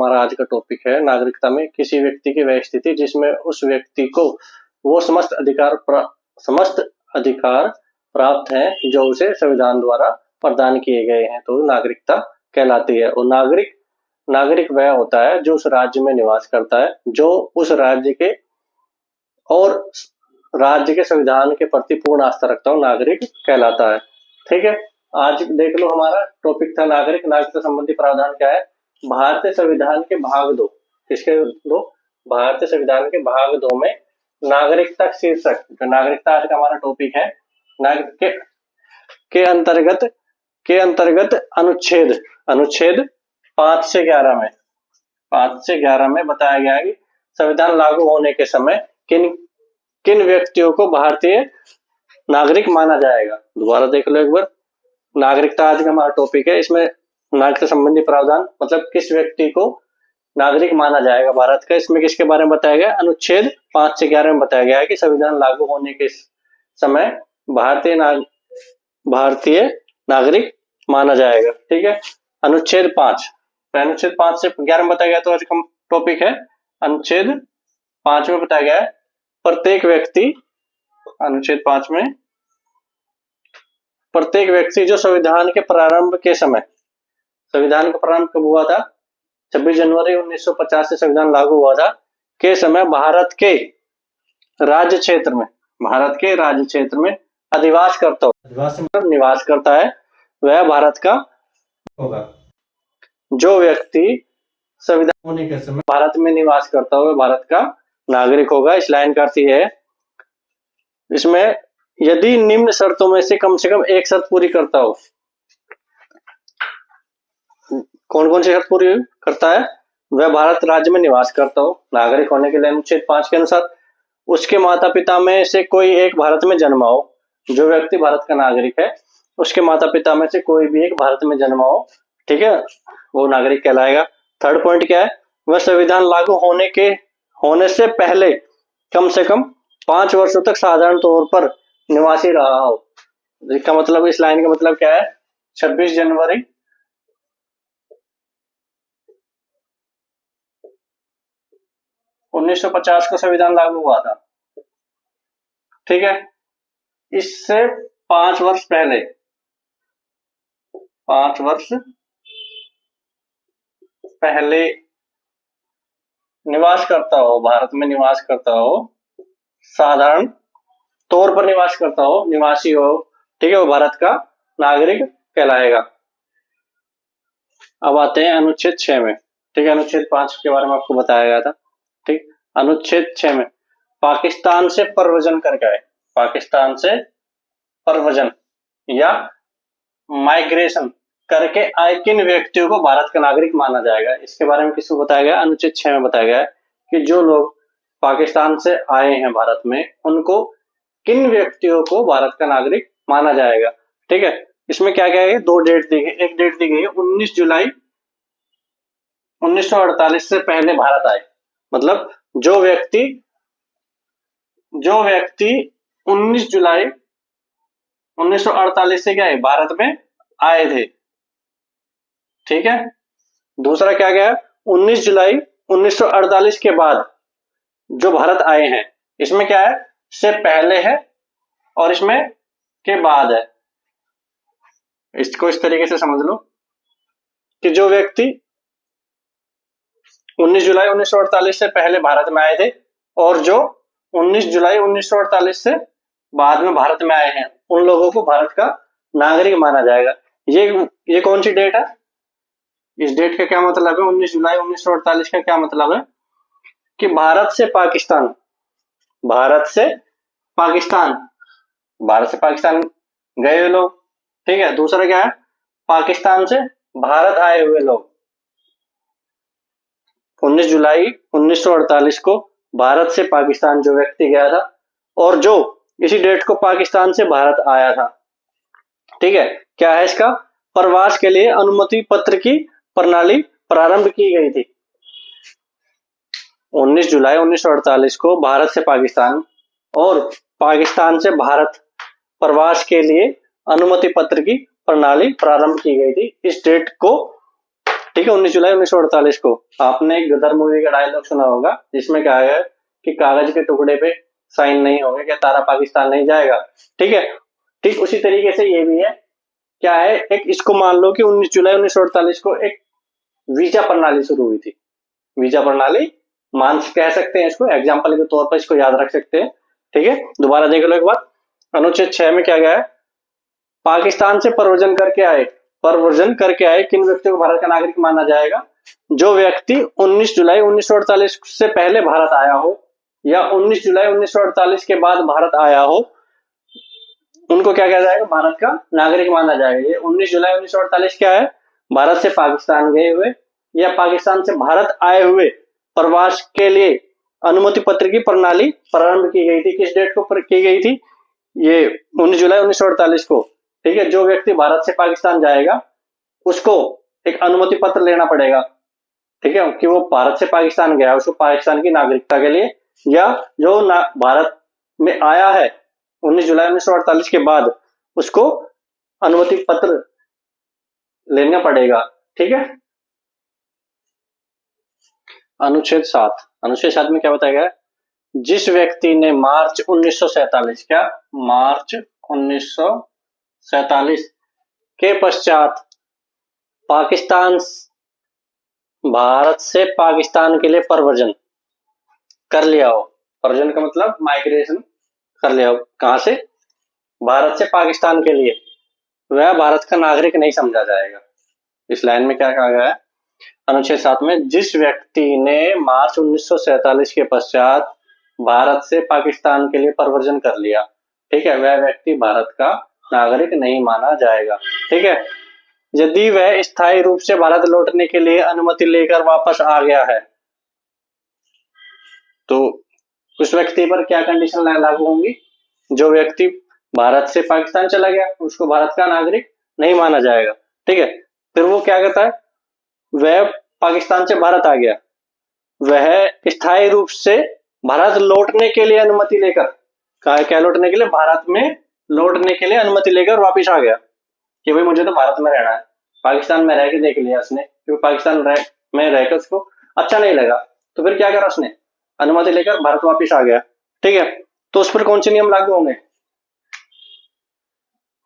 हमारा आज का टॉपिक है नागरिकता में किसी व्यक्ति की वह स्थिति जिसमें उस व्यक्ति को वो समस्त अधिकार प्राप्त हैं जो उसे संविधान द्वारा प्रदान किए गए हैं, तो नागरिकता कहलाती है। और नागरिक वह होता है जो उस राज्य में निवास करता है, जो उस राज्य के और राज्य के संविधान के प्रति पूर्ण आस्था रखता हो, नागरिक कहलाता है। ठीक है, आज देख लो हमारा टॉपिक था नागरिकता संबंधी प्रावधान क्या है। भारतीय संविधान के भाग 2, किसके दो? भारतीय संविधान के भाग 2 में नागरिकता शीर्षक, जो नागरिकता आज का हमारा टॉपिक है, नागरिक के अंतर्गत अनुच्छेद 5 से 11 में बताया गया है कि संविधान लागू होने के समय किन व्यक्तियों को भारतीय नागरिक माना जाएगा। दोबारा देख लो एक बार, नागरिकता आज का हमारा टॉपिक है, इसमें नागरिकता संबंधी प्रावधान मतलब किस व्यक्ति को नागरिक माना जाएगा भारत का। इसमें किसके बारे में बताया गया? अनुच्छेद 5 से 11 में बताया गया है कि संविधान लागू होने के समय भारतीय नागरिक माना जाएगा। ठीक है, अनुच्छेद 5 से 11 में बताया गया, तो आज का टॉपिक है अनुच्छेद 5 में बताया गया है प्रत्येक व्यक्ति, अनुच्छेद 5 में प्रत्येक व्यक्ति जो संविधान के प्रारंभ के समय, संविधान का प्रारंभ कब हुआ था? 26 जनवरी 1950 से संविधान लागू हुआ था, के समय भारत के राज्य क्षेत्र में अधिवास करता हो, मतलब निवास करता है, वह भारत का होगा। जो व्यक्ति संविधान होने के समय भारत में निवास करता हो, वह भारत का नागरिक होगा। इस लाइन का अर्थ यह है, इसमें यदि निम्न शर्तों में से कम एक शर्त पूरी करता हो। कौन कौन सी शर्त पूरी करता है? वह भारत राज्य में निवास करता हो, नागरिक होने के लिए अनुच्छेद 5 के अनुसार उसके माता पिता में से कोई एक भारत में जन्मा हो। जो व्यक्ति भारत का नागरिक है, उसके माता पिता में से कोई भी एक भारत में जन्मा हो, ठीक है, वो नागरिक कहलाएगा। थर्ड पॉइंट क्या है? वह संविधान लागू होने से पहले कम से कम 5 वर्षों तक साधारण तौर पर निवासी रहा हो। इसका मतलब, इस लाइन का मतलब क्या है? 26 जनवरी 1950 को संविधान लागू हुआ था, ठीक है, इससे 5 वर्ष पहले, 5 वर्ष पहले निवास करता हो, भारत में निवास करता हो, साधारण तौर पर निवास करता हो, निवासी हो, ठीक है, वो भारत का नागरिक कहलाएगा। अब आते हैं अनुच्छेद 6 में, ठीक है, अनुच्छेद 5 के बारे में आपको बताया गया था, ठीक। अनुच्छेद 6 में पाकिस्तान से प्रव्रजन करके आए, पाकिस्तान से प्रव्रजन या माइग्रेशन करके आए किन व्यक्तियों को भारत का नागरिक माना जाएगा। इसके बारे में किसको बताया गया? अनुच्छेद 6 में बताया गया है कि जो लोग पाकिस्तान से आए हैं भारत में, उनको किन व्यक्तियों को भारत का नागरिक माना जाएगा। ठीक है, इसमें क्या क्या है? 2 डेट दी गई, एक डेट दी गई है 19 जुलाई 1948 से पहले भारत आए, मतलब जो व्यक्ति 19 जुलाई 1948 से क्या है, भारत में आए थे, ठीक है। दूसरा क्या गया? 19 जुलाई 1948 के बाद जो भारत आए हैं, इसमें क्या है? से पहले है और इसमें के बाद है। इसको इस तरीके से समझ लो कि जो व्यक्ति 19 जुलाई 1948 से पहले भारत में आए थे और जो 19 जुलाई 1948 से बाद में भारत में आए हैं, उन लोगों को भारत का नागरिक माना जाएगा। ये कौन सी डेट है? इस डेट का क्या मतलब है? 19 जुलाई 1948 का क्या मतलब है कि भारत से पाकिस्तान गए हुए लोग, ठीक है। दूसरा क्या है? पाकिस्तान से भारत आए हुए लोग। 19 जुलाई 1948 को भारत से पाकिस्तान जो व्यक्ति गया था और जो इसी डेट को पाकिस्तान से भारत आया था, ठीक है, क्या है इसका? प्रवास के लिए अनुमति पत्र की प्रणाली प्रारंभ की गई थी। 19 जुलाई 1948 को भारत से पाकिस्तान और पाकिस्तान से भारत प्रवास के लिए अनुमति पत्र की प्रणाली प्रारंभ की गई थी। इस डेट को ठीक है, 19 जुलाई 1948 को आपने एक गदर मूवी का डायलॉग सुना होगा जिसमें कहा गया कि कागज के टुकड़े पे साइन नहीं होगा क्या तारा पाकिस्तान नहीं जाएगा। ठीक है, ठीक उसी तरीके से ये भी है, क्या है, एक इसको मान लो कि 19 जुलाई 1948 को एक वीजा प्रणाली शुरू हुई थी। वीजा प्रणाली मान कह सकते हैं इसको, एग्जाम्पल के तौर पर इसको याद रख सकते हैं। ठीक है, दोबारा देख लो एक बार। अनुच्छेद 6 में क्या गया है, पाकिस्तान से परवर्जन करके आए किन व्यक्तियों को भारत का नागरिक माना जाएगा, जो व्यक्ति 19 जुलाई 1948 से पहले भारत आया हो या 19 जुलाई 1948 के बाद भारत आया हो, उनको क्या कहा जाएगा, भारत का नागरिक माना जाएगा। ये 19 जुलाई 1948 क्या है, भारत से पाकिस्तान गए हुए या पाकिस्तान से भारत आए हुए प्रवास के लिए अनुमति पत्र की प्रणाली प्रारंभ की गई थी। किस डेट को की गई थी, ये 19 जुलाई 1948 को। ठीक है, जो व्यक्ति भारत से पाकिस्तान जाएगा उसको एक अनुमति पत्र लेना पड़ेगा। ठीक है, कि वो भारत से पाकिस्तान गया, उसको पाकिस्तान की नागरिकता के लिए, या जो भारत में आया है 19 जुलाई 1948 के बाद उसको अनुमति पत्र लेना पड़ेगा। ठीक है, अनुच्छेद 7 में क्या बताया गया है, जिस व्यक्ति ने मार्च 1947 मार्च 1947 के पश्चात भारत से पाकिस्तान के लिए परवर्जन कर लिया हो, परवर्जन का मतलब माइग्रेशन कर लिया हो, कहां से, भारत से पाकिस्तान के लिए, वह भारत का नागरिक नहीं समझा जाएगा। इस लाइन में क्या कहा गया है, अनुच्छेद 7 में जिस व्यक्ति ने मार्च 1947 के पश्चात भारत से पाकिस्तान के लिए परवर्जन कर लिया, ठीक है, वह व्यक्ति भारत का नागरिक नहीं माना जाएगा। ठीक है, यदि वह स्थायी रूप से भारत लौटने के लिए अनुमति लेकर वापस आ गया है तो उस व्यक्ति पर क्या कंडीशन लागू होंगी, जो व्यक्ति भारत से पाकिस्तान चला गया उसको भारत का नागरिक नहीं माना जाएगा। ठीक है, फिर वो क्या करता है, वह पाकिस्तान से भारत आ गया, वह स्थायी रूप से भारत लौटने के लिए अनुमति लेकर, क्या लौटने के लिए, भारत में लौटने के लिए अनुमति लेकर वापिस आ गया कि भाई मुझे तो भारत में रहना है, पाकिस्तान में रह के देख लिया उसने, क्योंकि पाकिस्तान में रहकर उसको अच्छा नहीं लगा, तो फिर क्या करा उसने, अनुमति लेकर भारत वापिस आ गया। ठीक है, तो उस पर कौन से नियम लागू होंगे,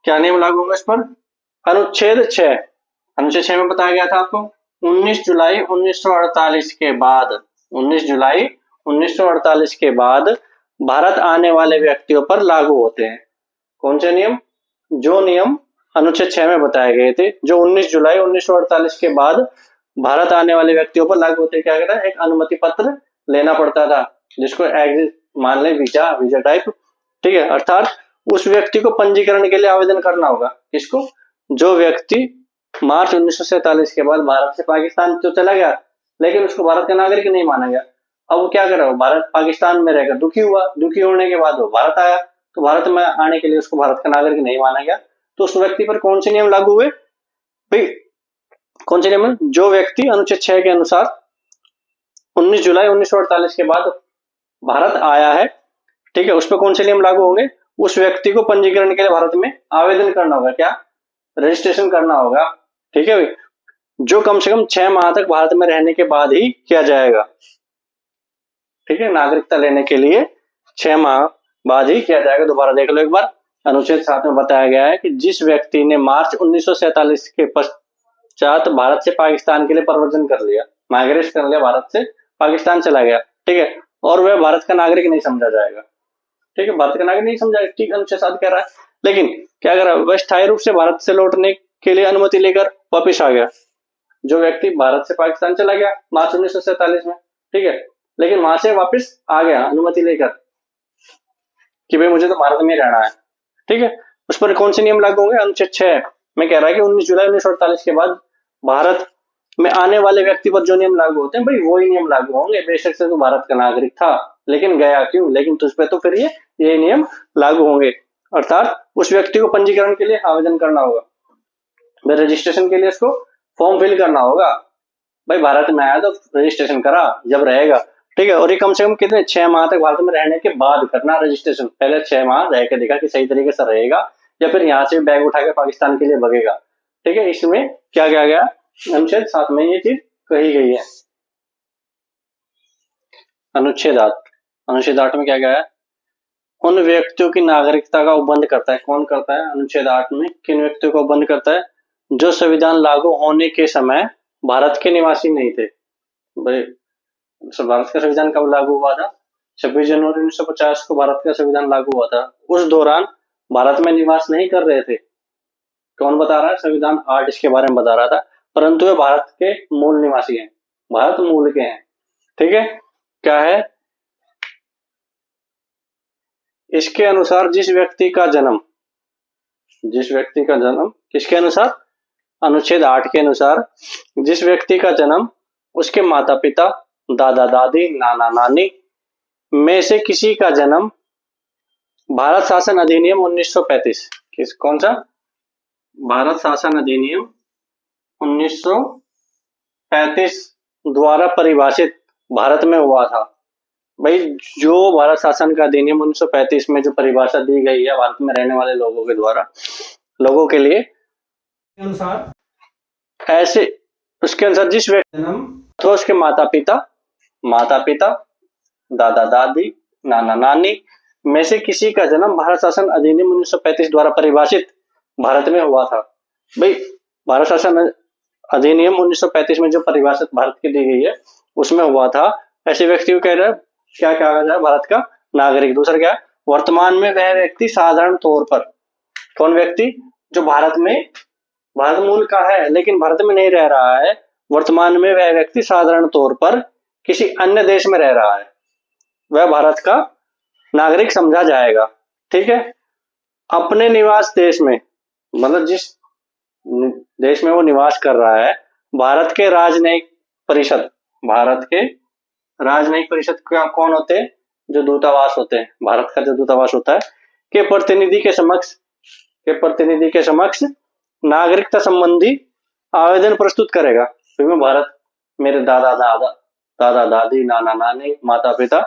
क्या नियम लागू होंगे इस पर, अनुच्छेद 6 में बताया गया था आपको 19 जुलाई 1948 के बाद, 19 जुलाई 1948 के बाद भारत आने वाले व्यक्तियों पर लागू होते हैं कौन से नियम, जो नियम अनुच्छेद 6 में बताए गए थे, जो 19 जुलाई 1948 के बाद भारत आने वाले व्यक्तियों पर लागू होते, क्या कहता है, एक अनुमति पत्र लेना पड़ता था जिसको मान लें वीजा टाइप। ठीक है, अर्थात उस व्यक्ति को पंजीकरण के लिए आवेदन करना होगा, किसको, जो व्यक्ति मार्च 1947 के बाद भारत से पाकिस्तान तो चला गया लेकिन उसको भारत का नागरिक नहीं माना गया, अब वो क्या कर रहा हो, भारत पाकिस्तान में रहकर दुखी हुआ, दुखी होने के बाद वो भारत आया, तो भारत में आने के लिए उसको भारत का नागरिक नहीं माना गया, तो उस व्यक्ति पर कौन से नियम लागू हुए भाई, कौन से नियम, जो व्यक्ति अनुच्छेद 6 के अनुसार 19 जुलाई 1948 के बाद भारत आया है, ठीक है, उस पर कौन से नियम लागू होंगे, उस व्यक्ति को पंजीकरण के लिए भारत में आवेदन करना होगा, क्या, रजिस्ट्रेशन करना होगा। ठीक है भाई, जो कम से कम 6 माह तक भारत में रहने के बाद ही किया जाएगा। ठीक है, नागरिकता लेने के लिए 6 माह बाद ही किया जाएगा। दोबारा देख लो एक बार, अनुच्छेद 7 में बताया गया है कि जिस व्यक्ति ने मार्च 1947 के पश्चात भारत से पाकिस्तान के लिए परवर्जन कर लिया, माइग्रेट कर लिया, भारत से पाकिस्तान चला गया, ठीक है, और वह भारत का नागरिक नहीं समझा जाएगा। ठीक है, भारत का नागरिक नहीं समझा, ठीक, अनुच्छेद 7 कह रहा है, लेकिन क्या कर रहा है, वह स्थायी रूप से भारत से लौटने के लिए अनुमति लेकर वापिस आ गया, जो व्यक्ति भारत से पाकिस्तान चला गया मार्च 1947 में, ठीक है, लेकिन वहां से वापस आ गया अनुमति लेकर कि भाई मुझे तो भारत में रहना है। ठीक है, उस पर कौन से नियम लागू होंगे, अनुच्छेद 6 में कह रहा है कि 19 जुलाई 1948 के बाद भारत में आने वाले व्यक्ति पर जो नियम लागू होते हैं भाई वही नियम लागू होंगे, बेशक से तो भारत का नागरिक था लेकिन गया क्यों, लेकिन तुझ पे तो फिर ये नियम लागू होंगे। अर्थात उस व्यक्ति को पंजीकरण के लिए आवेदन करना होगा, रजिस्ट्रेशन के लिए उसको फॉर्म फिल करना होगा, भाई भारत में आया तो रजिस्ट्रेशन करा जब रहेगा। ठीक है, और ये कम से कम कितने, 6 माह तक भारत में रहने के बाद करना रजिस्ट्रेशन, पहले 6 माह रह के देखा कि सही तरीके से रहेगा या फिर यहाँ से बैग उठा के पाकिस्तान के लिए भगेगा। ठीक है, इसमें क्या किया गया, अनुच्छेद 7 में ये चीज कही गई है। अनुच्छेद 8 में क्या क्या है? उन व्यक्तियों की नागरिकता का उपबंध करता है। कौन करता है? अनुच्छेद 8 में किन व्यक्तियों का उपबंध करता है? जो संविधान लागू होने के समय भारत के निवासी नहीं थे। भाई, भारत का संविधान कब लागू हुआ था? 26 जनवरी 1950 को भारत का संविधान लागू हुआ था। उस दौरान भारत में निवास नहीं कर रहे थे। कौन बता रहा है? संविधान 8 इसके बारे में बता रहा था, परंतु वे भारत के मूल निवासी हैं, भारत मूल के हैं। ठीक है, क्या है? इसके अनुसार जिस व्यक्ति का जन्म किसके अनुसार? अनुच्छेद 8 के अनुसार जिस व्यक्ति का जन्म उसके माता पिता, दादा दादी, नाना नानी में से किसी का जन्म भारत शासन अधिनियम 1935 कौन सा? भारत शासन अधिनियम 1935 द्वारा परिभाषित भारत में हुआ था। भाई, जो भारत शासन का अधिनियम 1935 में जो परिभाषा दी गई है भारत में रहने वाले लोगों के द्वारा, लोगों के लिए अनुसार, ऐसे उसके अनुसार जिस व्यक्ति जन्म तो उसके माता पिता, दादा दादी, नाना नानी में से किसी का जन्म भारत शासन अधिनियम 1935 द्वारा परिभाषित भारत में हुआ था। भाई, भारत शासन अधिनियम 1935 में जो परिभाषित भारत की दी गई है उसमें हुआ था। ऐसे व्यक्ति को कह रहे हैं क्या कहा जाए? भारत का नागरिक। दूसरा क्या? वर्तमान में वह व्यक्ति साधारण तौर पर, कौन व्यक्ति? जो भारत मूल का है लेकिन भारत में नहीं रह रहा है, वर्तमान में वह व्यक्ति साधारण तौर पर किसी अन्य देश में रह रहा है, वह भारत का नागरिक समझा जाएगा। ठीक है, अपने निवास देश में, मतलब जिस देश में वो निवास कर रहा है, भारत के राजनयिक परिषद क्या कौन होते हैं? जो दूतावास होते हैं, भारत का जो दूतावास होता है, के प्रतिनिधि के समक्ष नागरिकता संबंधी आवेदन प्रस्तुत करेगा। तो भारत, मेरे दादा दादी, नाना नानी, माता पिता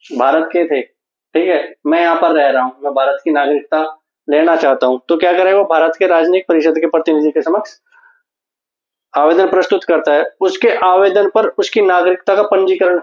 भारत के थे, ठीक है, मैं यहाँ पर रह रहा हूँ, मैं भारत की नागरिकता लेना चाहता हूँ, तो क्या करेगा? भारत के राजनयिक परिषद के प्रतिनिधि के समक्ष आवेदन प्रस्तुत करता है। उसके आवेदन पर उसकी नागरिकता का पंजीकरण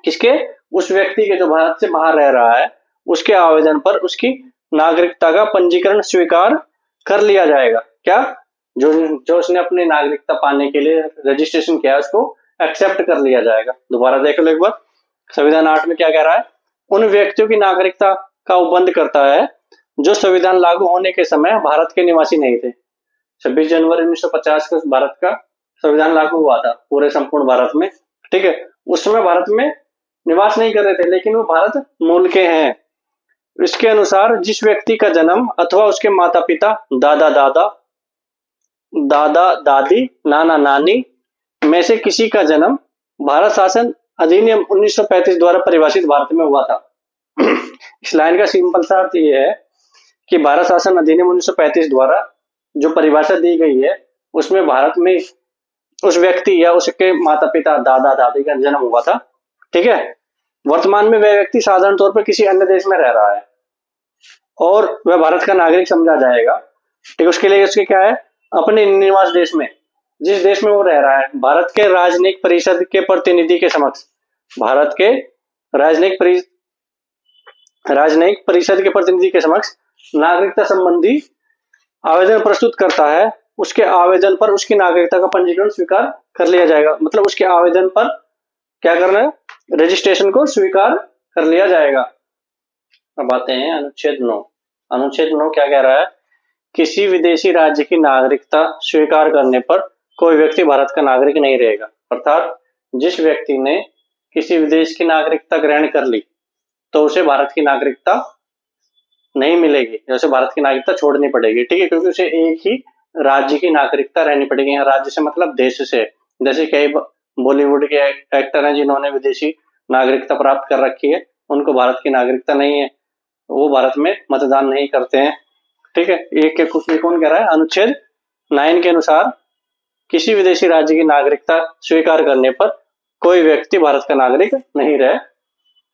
किसके? उस व्यक्ति के जो भारत से बाहर रह रहा है, उसके आवेदन पर उसकी नागरिकता का पंजीकरण स्वीकार कर लिया जाएगा। क्या? जो उसने अपनी नागरिकता पाने के लिए रजिस्ट्रेशन किया उसको एक्सेप्ट कर लिया जाएगा। दोबारा देख लो एक बार, संविधान 8 में क्या कह रहा है? उन व्यक्तियों की नागरिकता का उपबंध करता है जो संविधान लागू होने के समय भारत के निवासी नहीं थे। 26 जनवरी 1950 को भारत का संविधान लागू हुआ था पूरे संपूर्ण भारत में। ठीक है, उस समय भारत में निवास नहीं कर रहे थे लेकिन वो भारत मूल के हैं। इसके अनुसार जिस व्यक्ति का जन्म अथवा उसके माता पिता, दादा दादी, नाना नानी में से किसी का जन्म भारत शासन अधिनियम 1935 द्वारा परिभाषित भारत में हुआ था। इस लाइन का सिंपल सा अर्थ ये है कि भारत शासन अधिनियम 1935 द्वारा जो परिभाषा दी गई है उसमें भारत में उस व्यक्ति या उसके माता पिता, दादा दादी का जन्म हुआ था। ठीक है, वर्तमान में वह व्यक्ति साधारण तौर पर किसी अन्य देश में रह रहा है और वह भारत का नागरिक समझा जाएगा। ठीक, उसके लिए उसके क्या है? अपने निवास देश में, जिस देश में वो रह रहा है, भारत के राजनयिक परिषद के प्रतिनिधि के समक्ष, भारत के राजनयिक परिषद के प्रतिनिधि के समक्ष नागरिकता संबंधी आवेदन प्रस्तुत करता है। उसके आवेदन पर उसकी नागरिकता का पंजीकरण स्वीकार कर लिया जाएगा। मतलब उसके आवेदन पर क्या करना है? रजिस्ट्रेशन को स्वीकार कर लिया जाएगा। अब आते हैं अनुच्छेद 9। अनुच्छेद 9 क्या कह रहा है? किसी विदेशी राज्य की नागरिकता स्वीकार करने पर कोई व्यक्ति भारत का नागरिक नहीं रहेगा। अर्थात जिस व्यक्ति ने किसी विदेश की नागरिकता ग्रहण कर ली तो उसे भारत की नागरिकता नहीं मिलेगी, उसे भारत की नागरिकता छोड़नी पड़ेगी। ठीक है, क्योंकि उसे एक ही राज्य की नागरिकता रहनी पड़ेगी। यहाँ राज्य से मतलब देश से। जैसे कई बॉलीवुड के एक्टर हैं जिन्होंने विदेशी नागरिकता प्राप्त कर रखी है, उनको भारत की नागरिकता नहीं है, वो भारत में मतदान नहीं करते हैं। ठीक है, ये कौन कह रहा है? अनुच्छेद 9 के अनुसार किसी विदेशी राज्य की नागरिकता स्वीकार करने पर कोई व्यक्ति भारत का नागरिक नहीं रह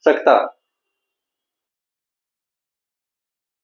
सकता।